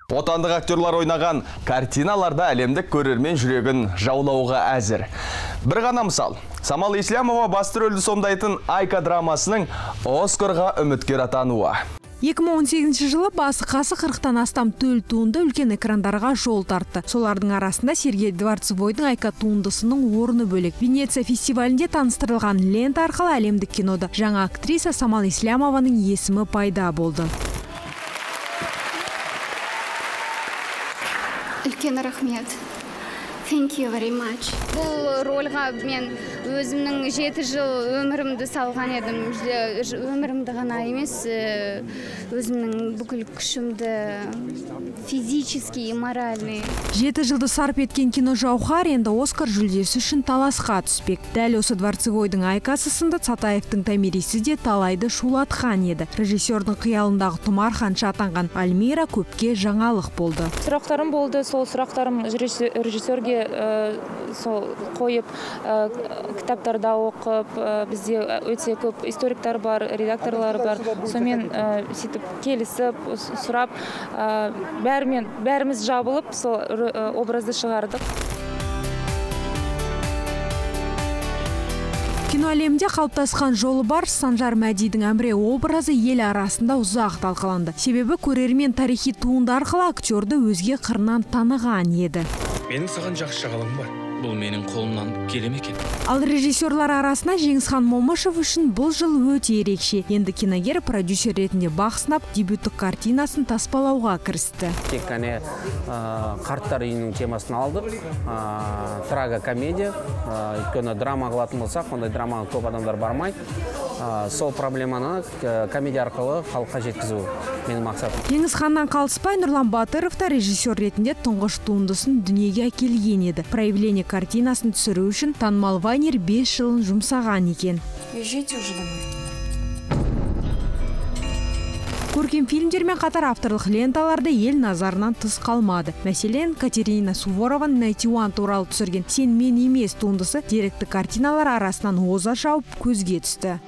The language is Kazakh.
Отандық актерлар ойнаған картиналарда әлемдік көрермен жүрегін жаулауға әзір. Бір ғана мысал. Самал Еслямова басты рөлді сомдайтын Айка драмасының Оскарға үміткер атануы. 2018 жылы басы қасы 40-тан астам төл туынды үлкен экрандарға жол тартты. Солардың арасында Сергей Дворцевойдың Айка туындысының орны бөлек. Венеция фестивалінде таныстырылған лента арқылы әлемдік кинода жаңа актриса Самал Еслямованың есімі пайда болды. Үлкен рахмет. Thank you very much. Бұл рольға мен өзімнің 7 жыл өмірімді салған едім. Өмірімді ғана емес, өзімнің бүкіл күшімді физически и моральный. 7 жылды сарп еткен кино Жауһар енді Оскар жүлдесі үшін таласқа түспек. Дәл осы Дворцевойдың Айкасы сынды Цатаевтың Томирисі де талайды шулатқан еді. Режиссердің қиялындағы тұмар ханша атанған Альмира көпке жаңалық болды. Сұрақтарым болды, сол сұрақтарым режиссерге қойып, кітаптарда оқып, бізде өте көп историктар бар, редакторлар бар. Сонымен келісіп, сұрап, бәріміз жабылып, сол образды шығардық. Кино әлемде қалыптасқан жолы бар Санжар Мәдидің Әміре образы ел арасында ұзақ талқыланды. Себебі көрермен тарихи туынды арқылы актерді өзге қырынан таныған еді. Менің саған жақсы жағалым бар. Бұл менің қолымнан келем екен. Ал режиссерлар арасына Жеңісхан Момышев үшін бұл жыл өте ерекше. Енді киногер продюсер ретінде бақ сынап, дебюттік картинасын таспалауға кірісті. Тек қана қарттар үйінің темасын алдық. Трага комедия. Өйткені драма қылатын болсақ, ондай драмаға көп адамдар бармайды. Сол проблеманы комедия арқылы халыққа жеткізу менің мақсатым. Жеңісханнан қалыспай Нұрлан Батыров та режиссер ретінде тұңғыш туындысын дүниеге әкелген еді. Проявление картинасын түсіру үшін танымал Вайнер 5 жылын жұмсаған екен. Езжайте уже домой. Көркем фильмдермен қатар авторлық ленталарды ел назарынан тыс қалмады. Мәселен, Катерина Суворованың «Найтиуан» туралы түсірген «Сен мен емес» туындысы деректі картиналар арасынан оза шауып көзге түсті.